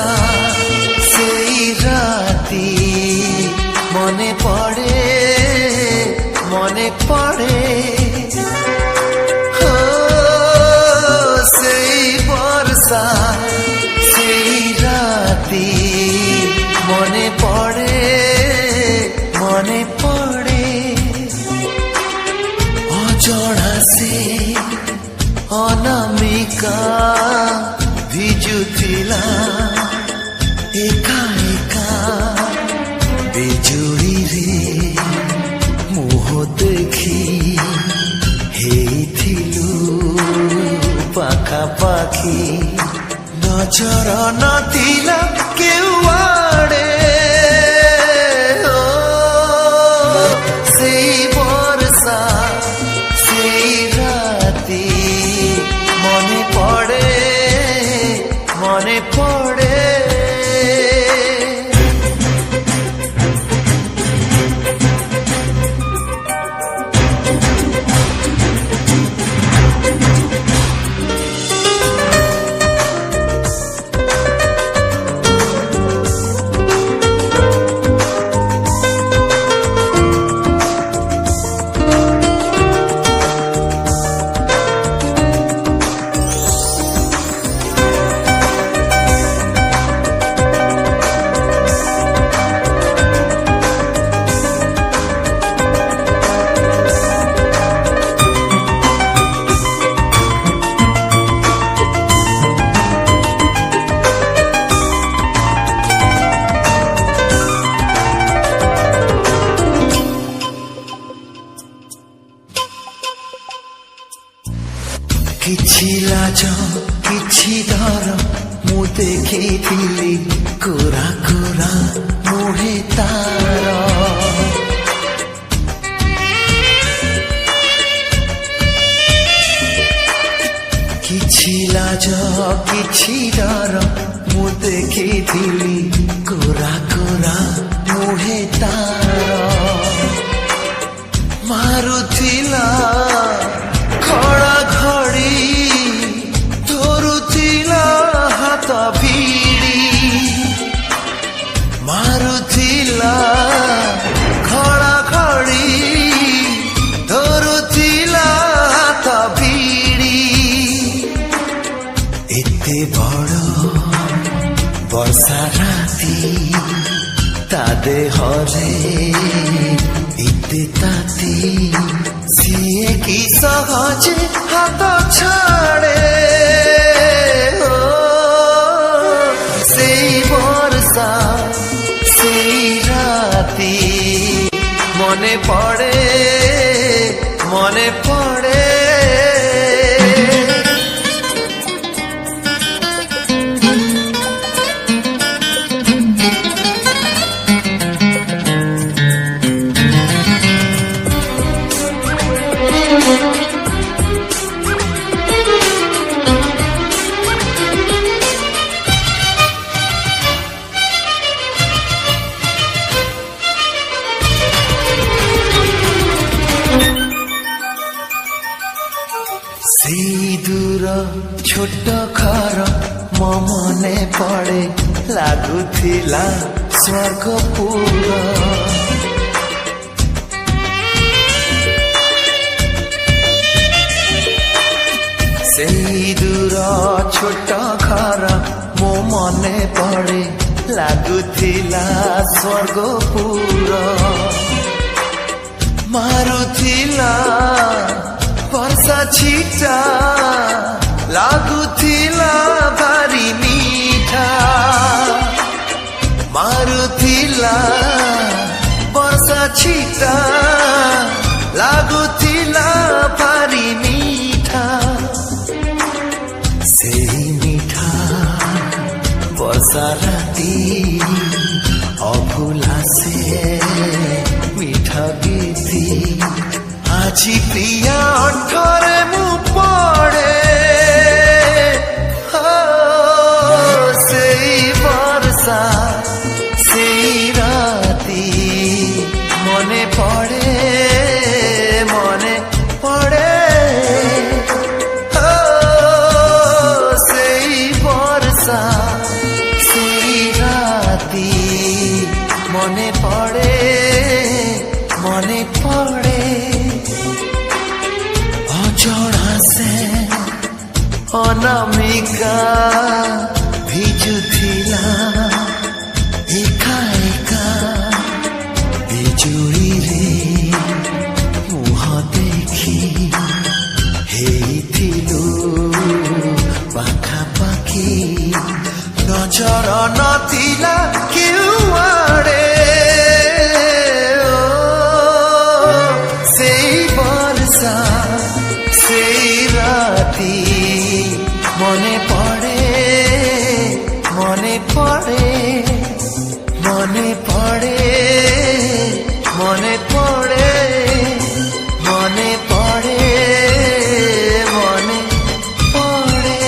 বর্ষা সেই রাতি মনে পড়ে মনে পড়ে সেই বর্ষা সেই রাতি মনে পড়ে মনে পড়ে অজড়া সে অনামিকা ভিজুଥିଲା একা একা বিজুড়িরে মুহ দেখি ହେଇଥିଲୁ ପାଖାପାଖି ନଜର ନଥିଲା କେଉଆଡ଼େ ସେଇ ବର୍ଷା ସେଇ ରାତି ମନେ ପଡ଼େ ମନେ ପଡ଼େ କିଛି ଲାଜ କିଛି ଡର ମୁଁ ଦେଖିଥିଲି କୋରା କୋରା ମୁହେ ତାର କିଛି ଲାଜ କିଛି ଡର ମୁଁ ଦେଖିଥିଲି କୋରା କୋରା ମୁହେ ତାର ମାରୁଥିଲା ଖଡ଼ା ଘଡ଼ି ଧରୁଥିଲା ହାତ ଭିଡ଼ି ମାରୁଥିଲା ଖଡ଼ା ଘଡ଼ି ଧରୁଥିଲା ହାତ ଭିଡ଼ି ଏତେ ବଡ଼ ବର୍ଷା ରାତି ତା ଦେହରେ ଏତେ ତାତି ସିଏ କି ସହଜେ ହାତ ଛାଡ଼େ ସେଇ ବର୍ଷା ସେଇ ରାତି ମନେ ପଡ଼େ ମନେ ପଡ଼େ সেই দূর ছোট ঘর ମୋ ମନେ ପଡ଼େ ଲାଗୁଥିଲା ସ୍ୱର୍ଗପୁର সেই দূର ଛୋଟ ଘର ମୋ ମନେ ପଡ଼େ ଲାଗୁଥିଲା ସ୍ୱର୍ଗପୁର ମାରୁଥିଲା ବର୍ଷା ଛିଟା ଲାଗୁଥିଲା ଭାରି ମିଠା ମାରୁଥିଲା ବର୍ଷା ଛିଟା ଲାଗୁଥିଲା ଭାରି ମିଠା ସେଇ ମିଠା ବର୍ଷା ରାତି ଅଭୁଲା ସେ ମିଠା ଗୀତି আজি প্রিয়া অন্তরে মু পড়ে সেই বর্ষা সেই রাতি মনে পড়ে মনে পড়ে সেই বর্ষা সেই পড়ে মনে পড়ে মনে পড়ে।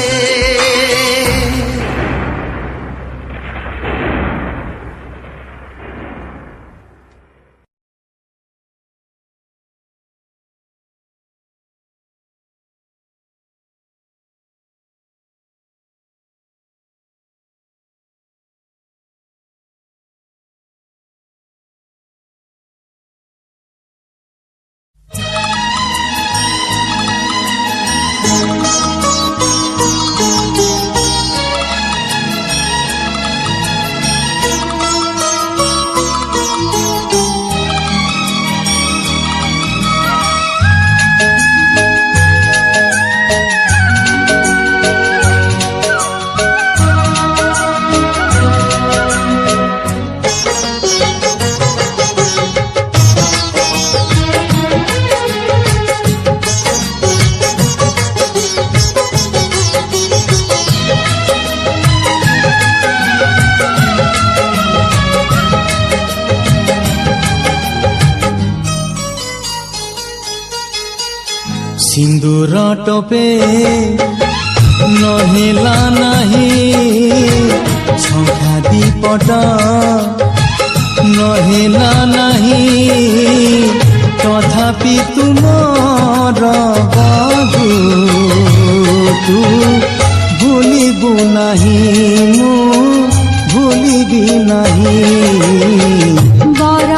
सिंदूर टोपे नहेला नहीं संख्या दीपट नहेला नहीं तथापि तुमर बधू तू भूलिबु नहीं मु भूलिबी नहीं बर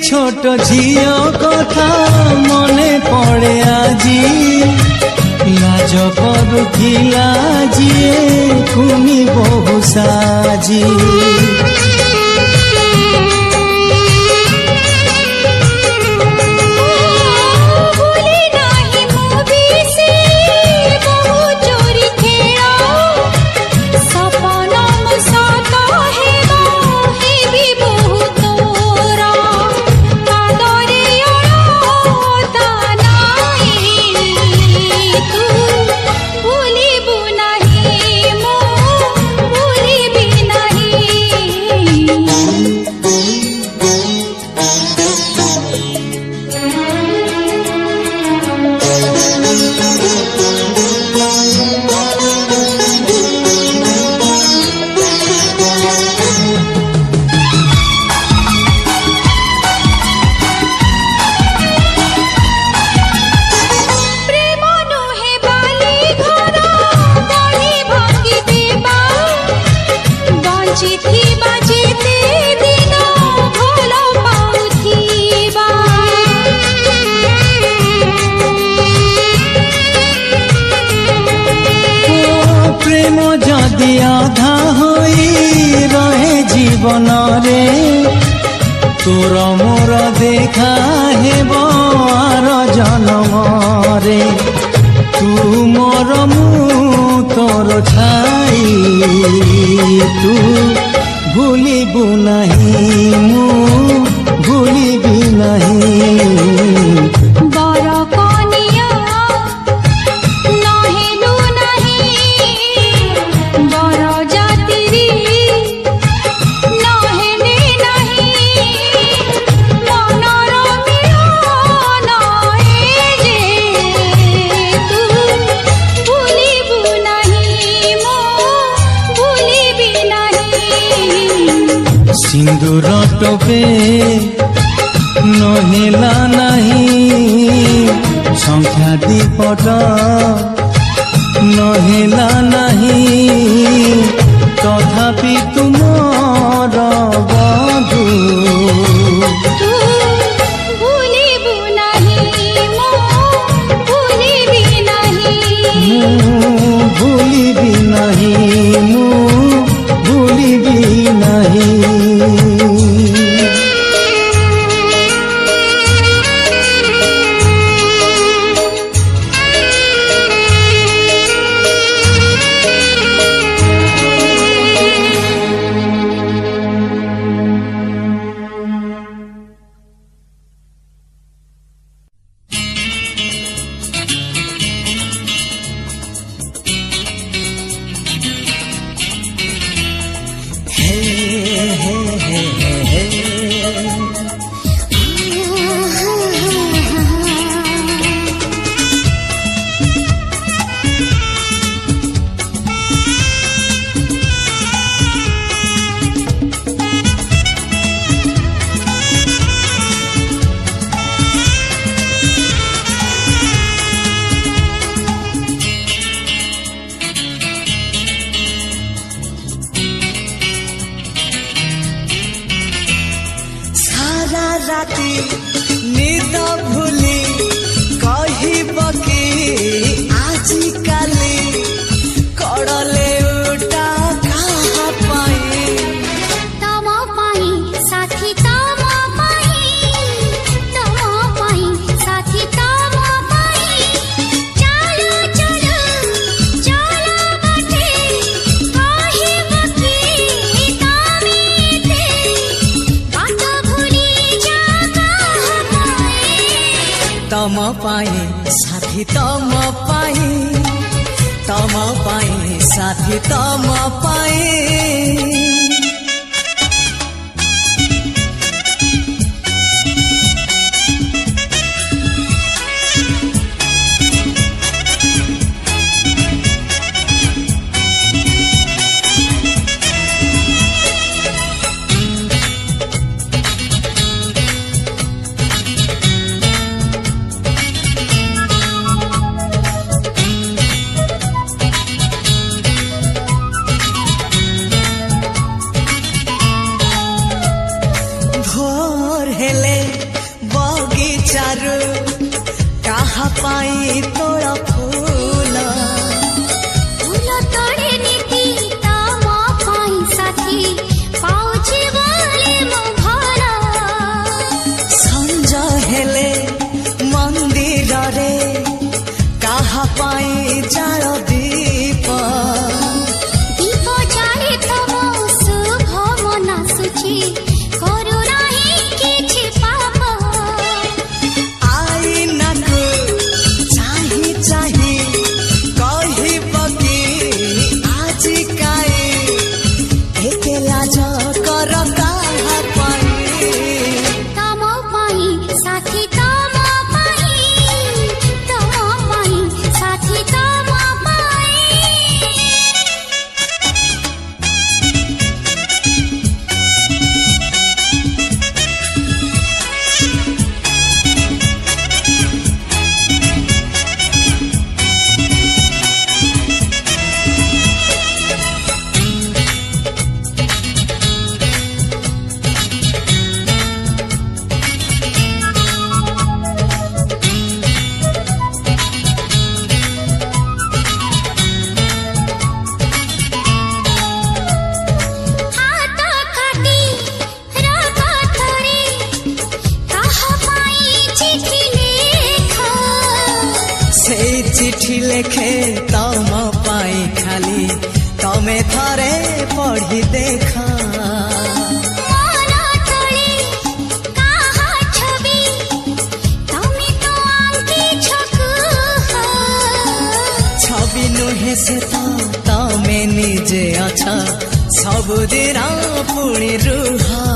छोट झियो कथा मने पड़े आजी लाज करुथिला जिए कुनी बहु साजी आधा होई रहे जीवन रे तोर मोर देखा हेब आर जन्म रे तू मोर मु तोर छाई तू भूलिबु नहीं मु भूलिबी नहीं नहीं सिंदूर टोपे नहेला नहीं संख्या दीपट नहेला नहीं तथापि तुमर बधू भूलिबु नहीं मो भूलिबि नहीं भूलिबि नहीं मु भूलिबि नहीं। राती निद भूली कहबकी आजी काली कड़ले उठा कहा पाई तम पाई साथी तम पाई साथी तम पाई चलो चलो चलो बाटे कहबकी तामीते बात भूली जा कहा पाई तम पाई साथी तम पाई साथी तम पाई। पाई तोरा फूल फूल तोड़े नीति तम पाई साथी पाउछि बोले मो भला संज हेले मंदिर रे कहा पाई जाल दीप दीप जाले तम शुभ मन सुची करू नाही किछि पाप चिठी लेखे तम पाई खाली तमे थरे पढ़ी देखा छवि नुहे से तो तमे निजे अच्छा सबुदिन पुणी रुहा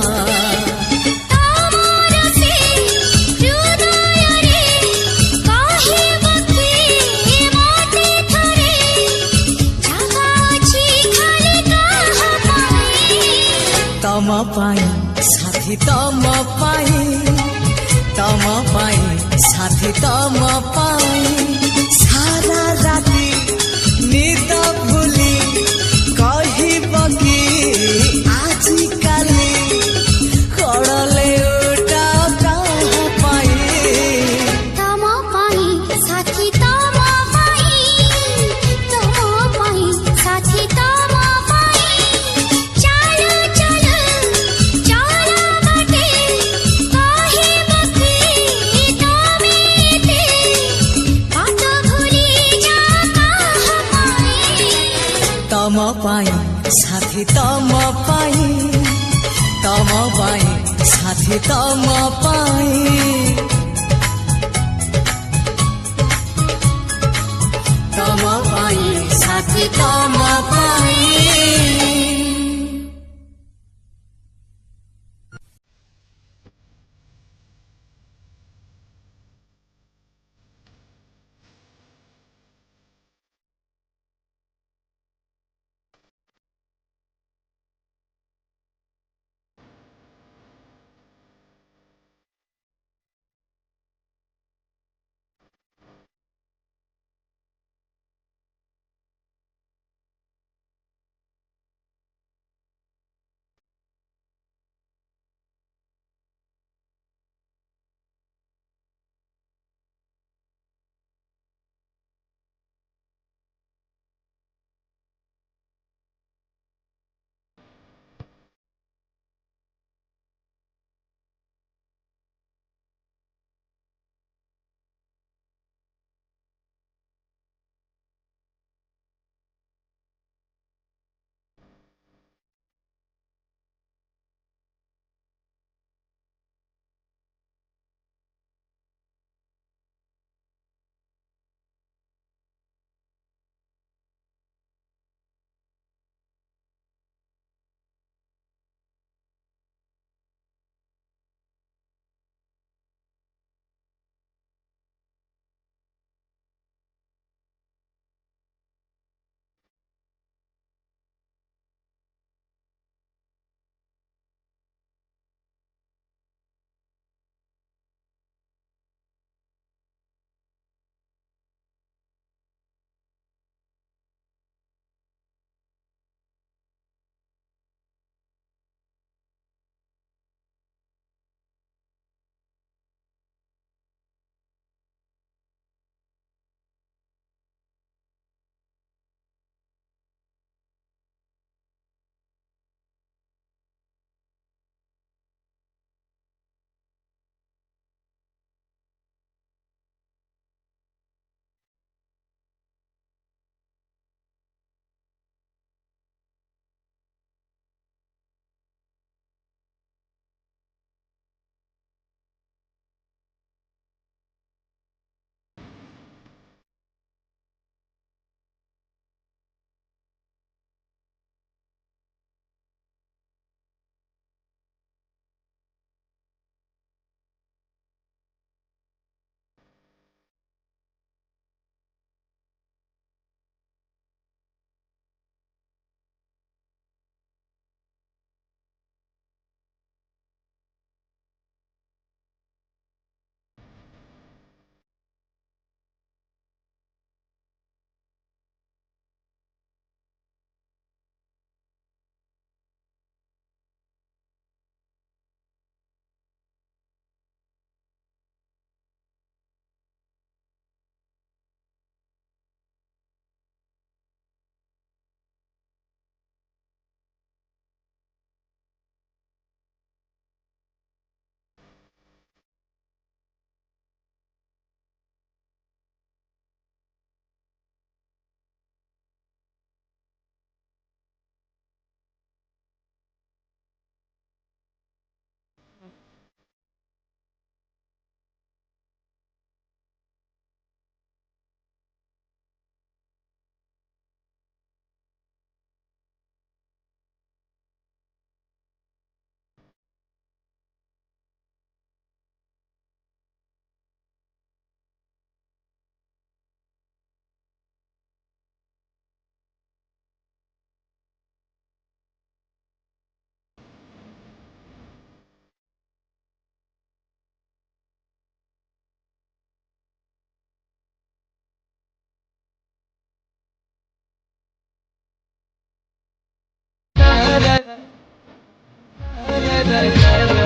तम पाई साथी तम पाई तम पाई साथी तम पाई सारा राति निद भूली कहब कि आजी काली कड़ले उठा कहाँ पाई तम पाई साथी तम पाई तम पाई साथी तम पाई चलो चलो चलो बाटे कहब कि तमेते बात भूली जा कहाँ पाई तम पाई साथी तम पाई तम पाई साथी तम पाई तम पाई साथी तम पाई रा रा रा